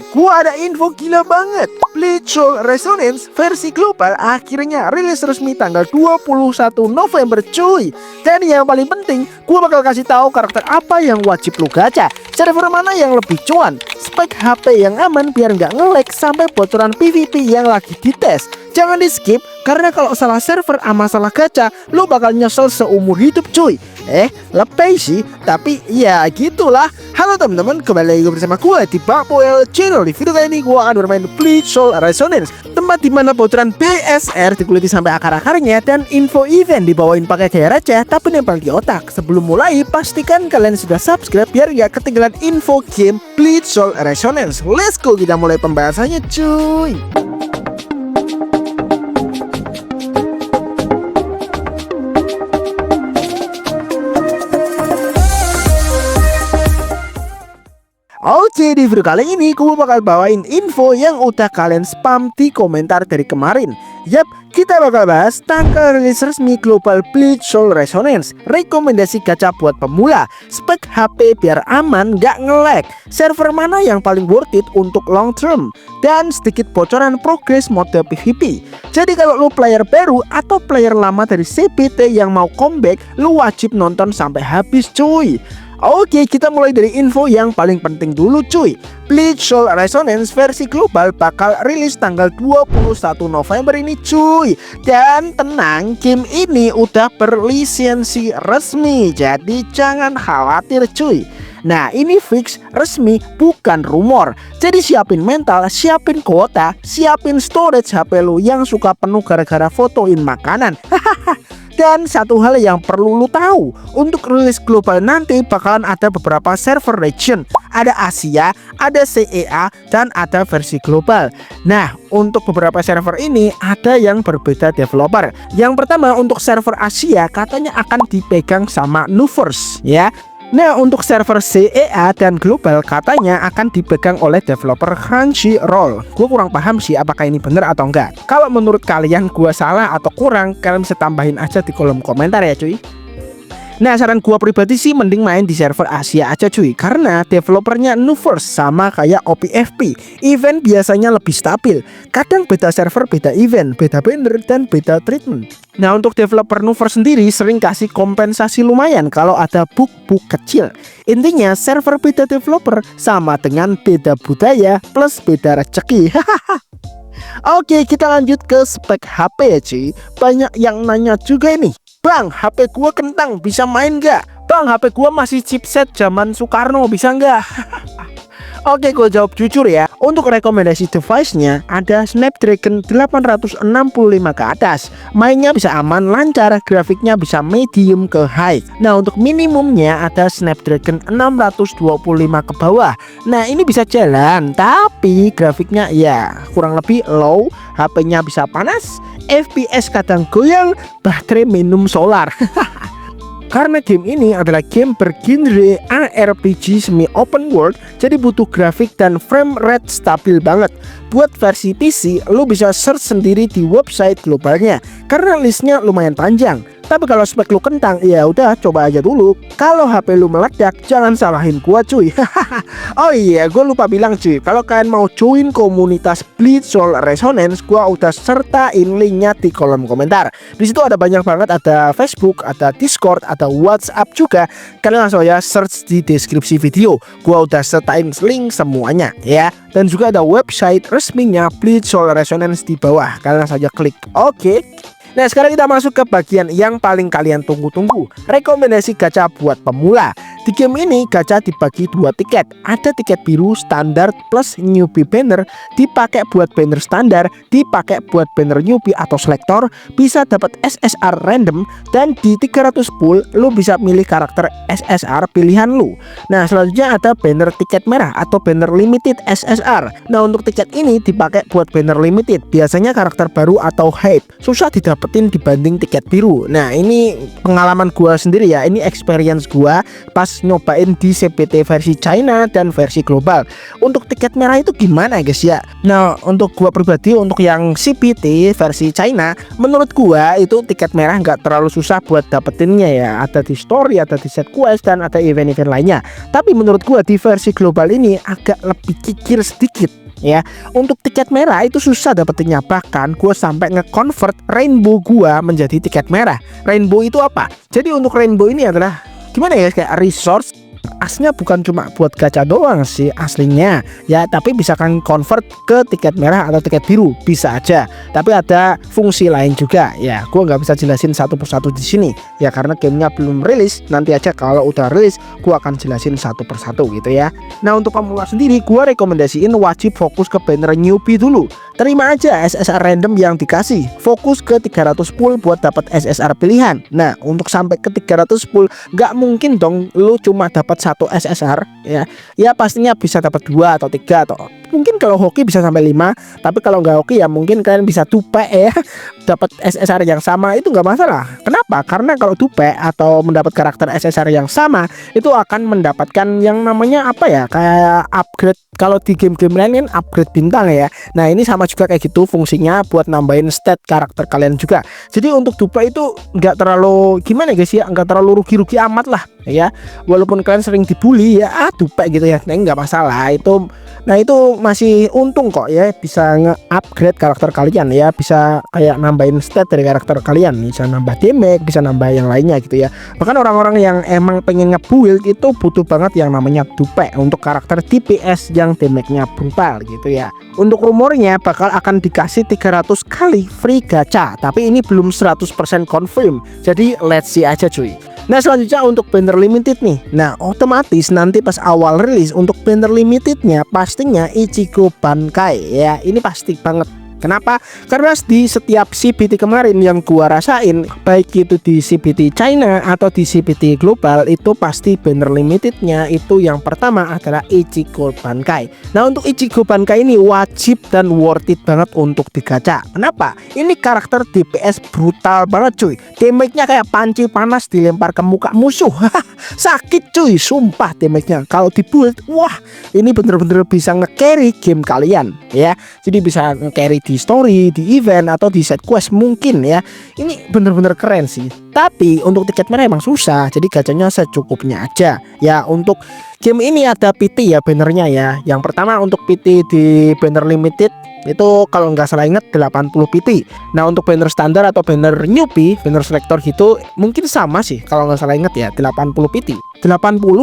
Gua ada info gila banget. Bleach Soul Resonance versi global akhirnya rilis resmi tanggal 21 November cuy. Dan yang paling penting, gua bakal kasih tahu karakter apa yang wajib lu gacha, server mana yang lebih cuan, spek HP yang aman biar nggak nge-lag, sampai bocoran PvP yang lagi dites. Jangan di skip, karena kalau salah server sama salah gacha, lu bakal nyesel seumur hidup cuy. Lebay sih, tapi ya gitulah. Halo teman-teman, kembali lagi bersama gue di Bakpoel Channel. Di video kali ini gue akan bermain Bleach Soul Resonance, tempat dimana bocoran BSR dikuliti sampai akar-akarnya dan info event dibawain pakai gaya raja tapi nempel di otak. Sebelum mulai, pastikan kalian sudah subscribe biar gak ketinggalan info game Bleach Soul Resonance. Let's go, kita mulai pembahasannya cuy. Oke, di video kali ini gue bakal bawain info yang udah kalian spam di komentar dari kemarin. Yap, kita bakal bahas tanggal rilis resmi global Bleach Soul Resonance, rekomendasi gacha buat pemula, spek HP biar aman gak nge-lag, server mana yang paling worth it untuk long term, dan sedikit bocoran progres mode PvP. Jadi kalau lu player baru atau player lama dari CBT yang mau comeback, lu wajib nonton sampai habis cuy. Oke, kita mulai dari info yang paling penting dulu cuy. Bleach Soul Resonance versi global bakal rilis tanggal 21 November ini cuy. Dan tenang, game ini udah berlisensi resmi, jadi jangan khawatir cuy. Nah, ini fix resmi, bukan rumor. Jadi siapin mental, siapin kuota, siapin storage HP lu yang suka penuh gara-gara fotoin makanan. Dan satu hal yang perlu lu tahu, untuk rilis global nanti bakalan ada beberapa server region. Ada Asia, ada CEA, dan ada versi global. Nah, untuk beberapa server ini ada yang berbeda developer. Yang pertama, untuk server Asia katanya akan dipegang sama Nuverse ya. Nah, untuk server CEA dan global katanya akan dipegang oleh developer Crunchyroll. Gue kurang paham sih apakah ini bener atau enggak. Kalau menurut kalian gue salah atau kurang, kalian bisa tambahin aja di kolom komentar ya cuy. Nah, saran gua pribadi sih mending main di server Asia aja cuy, karena developernya Nuverse sama kayak OPFP. Event biasanya lebih stabil. Kadang beda server, beda event, beda banner, dan beda treatment. Nah, untuk developer Nuverse sendiri sering kasih kompensasi lumayan kalau ada bug-bug kecil. Intinya server beda developer sama dengan beda budaya plus beda rezeki. Oke, kita lanjut ke spek HP ya cuy. Banyak yang nanya juga ini, Bang, HP gua kentang, bisa main gak? Bang, HP gua masih chipset zaman Soekarno, bisa nggak? Oke, gue jawab jujur ya. Untuk rekomendasi device-nya ada Snapdragon 865 ke atas. Mainnya bisa aman, lancar, grafiknya bisa medium ke high. Nah, untuk minimumnya ada Snapdragon 625 ke bawah. Nah, ini bisa jalan, tapi grafiknya ya kurang lebih low. HP-nya bisa panas, FPS kadang goyang, baterai minum solar. Karena game ini adalah game bergenre ARPG semi open world, jadi butuh grafik dan frame rate stabil banget. Buat versi PC, lu bisa search sendiri di website globalnya, karena listnya lumayan panjang. Tapi kalau spek lu kentang, ya udah coba aja dulu. Kalau HP lu meledak, jangan salahin gua cuy. Oh iya, gua lupa bilang cuy, kalau kalian mau join komunitas Bleach Soul Resonance, gua udah sertain linknya di kolom komentar. Di situ ada banyak banget, ada Facebook, ada Discord, ada WhatsApp juga. Kalian langsung aja search di deskripsi video. Gua udah sertain link semuanya ya. Dan juga ada website resminya Bleach Soul Resonance di bawah. Kalian langsung aja klik. Oke. Nah, sekarang kita masuk ke bagian yang paling kalian tunggu-tunggu, rekomendasi gacha buat pemula. Di game ini gacha dibagi dua tiket. Ada tiket biru standar plus newbie banner, dipakai buat banner standar, dipakai buat banner newbie atau selektor, bisa dapat SSR random, dan di 300 pool lu bisa milih karakter SSR pilihan lu. Nah, selanjutnya ada banner tiket merah atau banner limited SSR. Nah, untuk tiket ini dipakai buat banner limited, biasanya karakter baru atau hype, susah didapetin dibanding tiket biru. Nah, ini pengalaman gua sendiri ya, ini experience gua pas harus nyobain di CPT versi China dan versi global. Untuk tiket merah itu gimana guys ya? Nah untuk gua pribadi, untuk yang CPT versi China, menurut gua itu tiket merah nggak terlalu susah buat dapetinnya ya. Ada di story, ada di set quest, dan ada event-event lainnya. Tapi menurut gua di versi global ini agak lebih kikir sedikit ya. Untuk tiket merah itu susah dapetinnya, bahkan gue sampai nge-convert rainbow gua menjadi tiket merah. Rainbow itu apa? Jadi untuk rainbow ini adalah gimana ya, kayak resource. Aslinya bukan cuma buat gacha doang sih aslinya ya, tapi bisa kan convert ke tiket merah atau tiket biru, bisa aja. Tapi ada fungsi lain juga ya, gue nggak bisa jelasin satu persatu di sini ya, karena gamenya belum rilis. Nanti aja kalau udah rilis gue akan jelasin satu persatu gitu ya. Nah untuk pemula sendiri gue rekomendasiin wajib fokus ke banner newbie dulu. Terima aja SSR random yang dikasih, fokus ke 300 pull buat dapat SSR pilihan. Nah untuk sampai ke 300 pull nggak mungkin dong lu cuma dapat satu SSR ya. Ya pastinya bisa dapat 2 atau 3 atau mungkin kalau hoki bisa sampai 5. Tapi kalau nggak hoki ya mungkin kalian bisa tupe ya, dapat SSR yang sama itu nggak masalah. Kenapa? Karena kalau tupe atau mendapat karakter SSR yang sama itu akan mendapatkan yang namanya apa ya, kayak upgrade. Kalau di game-game lain kan upgrade bintang ya. Nah ini sama juga kayak gitu fungsinya, buat nambahin stat karakter kalian juga. Jadi untuk dupe itu nggak terlalu gimana guys ya, nggak terlalu rugi-rugi amat lah ya. Walaupun kalian sering dibully ya, dupe gitu ya, nah nggak masalah itu. Nah itu masih untung kok ya, bisa nge-upgrade karakter kalian ya, bisa kayak nambahin stat dari karakter kalian, bisa nambah damage, bisa nambah yang lainnya gitu ya. Bahkan orang-orang yang emang pengen nge-build itu butuh banget yang namanya dupe untuk karakter DPS yang damage-nya brutal gitu ya. Untuk rumornya bakal akan dikasih 300 kali free gacha, tapi ini belum 100% confirm. Jadi let's see aja cuy. Nah selanjutnya untuk banner limited nih. Nah otomatis nanti pas awal rilis untuk banner limitednya pastinya Ichigo Bankai ya. Ini pasti banget. Kenapa? Karena di setiap CPT kemarin yang gua rasain, baik itu di CPT China atau di CPT global, itu pasti banner limitednya itu yang pertama adalah Ichigo Bankai. Nah untuk Ichigo Bankai ini wajib dan worth it banget untuk digacha. Kenapa? Ini karakter DPS brutal banget cuy. Damage-nya kayak panci panas dilempar ke muka musuh. Sakit cuy, sumpah damage-nya. Kalau di build, wah ini bener-bener bisa nge-carry game kalian ya. Jadi bisa nge-carry di story, di event, atau di set quest mungkin ya. Ini bener-bener keren sih. Tapi untuk tiket merah emang susah, jadi gacanya secukupnya aja ya. Untuk game ini ada PT ya bannernya ya. Yang pertama untuk PT di banner limited itu kalau nggak salah ingat 80 PT. Nah untuk banner standar atau banner newbie, banner selector gitu mungkin sama sih kalau nggak salah ingat ya, 80 PT, 80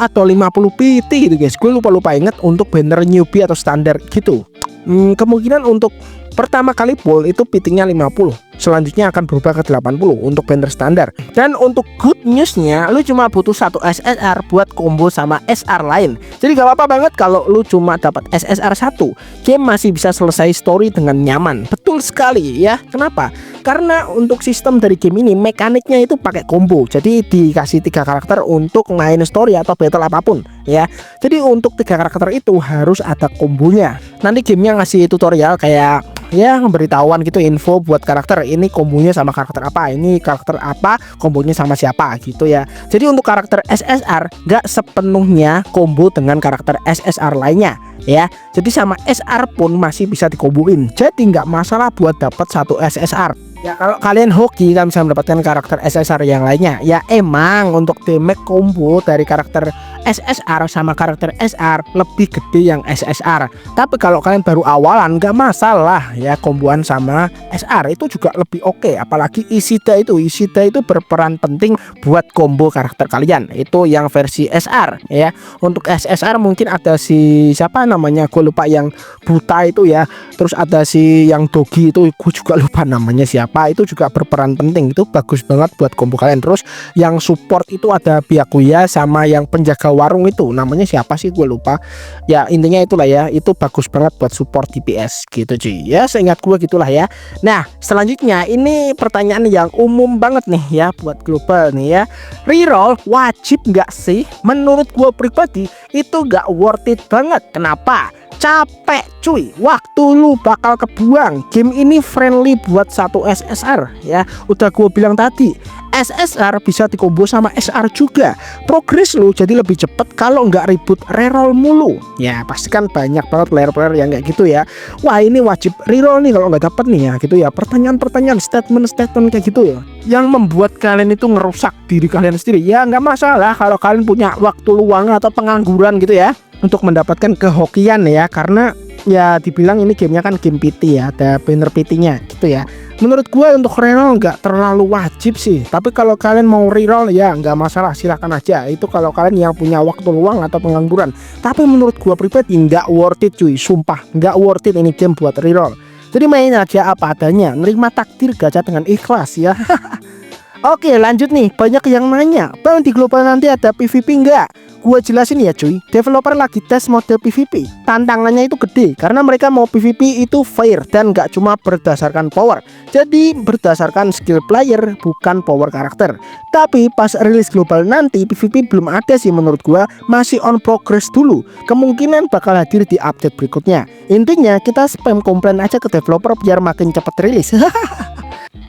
atau 50 PT gitu guys. Gue lupa ingat untuk banner newbie atau standar gitu. Kemungkinan untuk pertama kali pull itu pitingnya 50, selanjutnya akan berubah ke 80 untuk banner standar. Dan untuk good newsnya, lu cuma butuh satu SSR buat combo sama SR lain. Jadi gak apa-apa banget kalau lu cuma dapat SSR 1, game masih bisa selesai story dengan nyaman. Betul sekali ya. Kenapa? Karena untuk sistem dari game ini mekaniknya itu pakai combo. Jadi dikasih 3 karakter untuk main story atau battle apapun ya. Jadi untuk 3 karakter itu harus ada kombonya. Nanti gamenya ngasih tutorial kayak ya pemberitahuan gitu, info buat karakter ini kombonya sama karakter apa, ini karakter apa kombonya sama siapa gitu ya. Jadi untuk karakter SSR gak sepenuhnya combo dengan karakter SSR lainnya ya. Jadi sama SR pun masih bisa dikomboin. Jadi nggak masalah buat dapat satu SSR. Ya kalau kalian hoki kan bisa mendapatkan karakter SSR yang lainnya. Ya emang untuk damage combo dari karakter SSR sama karakter SR lebih gede yang SSR. Tapi kalau kalian baru awalan nggak masalah ya, komboan sama SR itu juga lebih oke. Apalagi Ishida itu berperan penting buat combo karakter kalian. Itu yang versi SR ya. Untuk SSR mungkin ada si siapa namanya, gue lupa, yang buta itu ya. Terus ada si yang dogi itu, gue juga lupa namanya siapa. Itu juga berperan penting, itu bagus banget buat combo kalian. Terus yang support itu ada Byakuya sama yang penjaga warung itu namanya siapa sih, gue lupa. Ya intinya itulah ya, itu bagus banget buat support DPS gitu cuy. Ya seingat gue gitulah ya. Nah selanjutnya ini pertanyaan yang umum banget nih ya buat global nih ya. Reroll wajib nggak sih? Menurut gue pribadi itu nggak worth it banget. Kenapa? capek cuy, waktu lu bakal kebuang. Game ini friendly buat satu SSR ya, udah gue bilang tadi, SSR bisa dikombo sama SR juga. Progres lu jadi lebih cepet kalau nggak ribut reroll mulu. Ya pasti kan banyak banget player-player yang kayak gitu ya. Wah ini wajib reroll nih kalau nggak dapet nih ya gitu ya. Pertanyaan-pertanyaan, statement-statement kayak gitu ya, yang membuat kalian itu ngerusak diri kalian sendiri. Ya nggak masalah kalau kalian punya waktu luang atau pengangguran gitu ya, untuk mendapatkan kehokian ya, karena ya dibilang ini gamenya kan game PT ya, ada banner PT-nya gitu ya. Menurut gue untuk reroll nggak terlalu wajib sih, tapi kalau kalian mau reroll ya nggak masalah, silahkan aja. Itu kalau kalian yang punya waktu luang atau pengangguran. Tapi menurut gue pribadi nggak worth it cuy, sumpah nggak worth it ini game buat reroll. Jadi main aja apa adanya, nerima takdir gacha dengan ikhlas ya. Oke lanjut nih, banyak yang nanya, bang di global nanti ada PVP nggak? Gua jelasin ya cuy, developer lagi tes mode PVP. Tantangannya itu gede karena mereka mau PVP itu fair dan nggak cuma berdasarkan power. Jadi berdasarkan skill player, bukan power karakter. Tapi pas rilis global nanti PVP belum ada sih menurut gua, masih on progress dulu. Kemungkinan bakal hadir di update berikutnya. Intinya kita spam komplain aja ke developer biar makin cepat rilis.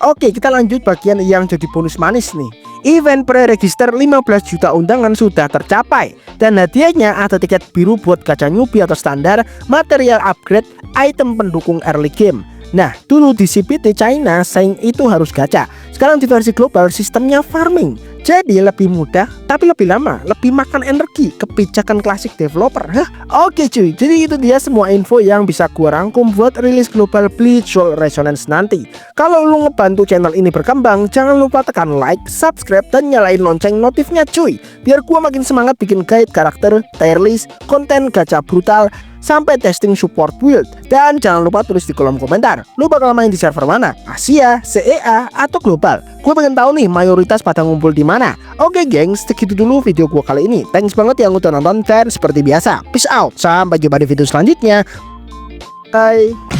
Oke, kita lanjut bagian yang jadi bonus manis nih. Event pre-register 15 juta undangan sudah tercapai, dan hadiahnya ada tiket biru buat gacha newbie atau standar, material upgrade, item pendukung early game. Nah, dulu di CPT China sayang itu harus gacha. Sekarang di versi global sistemnya farming. Jadi lebih mudah tapi lebih lama, lebih makan energi. Kebijakan klasik developer. Oke cuy, jadi itu dia semua info yang bisa gua rangkum buat rilis global Bleach Soul Resonance nanti. Kalau lu ngebantu channel ini berkembang, jangan lupa tekan like, subscribe, dan nyalain lonceng notifnya cuy, biar gua makin semangat bikin guide karakter, tier list, konten gacha brutal, sampai testing support build. Dan jangan lupa tulis di kolom komentar, lu bakal main di server mana? Asia, CEA, atau global? Gue pengen tahu nih mayoritas pada ngumpul di mana. Oke gengs, segitu dulu video gue kali ini. Thanks banget yang udah nonton, dan seperti biasa, peace out. Sampai jumpa di video selanjutnya. Bye.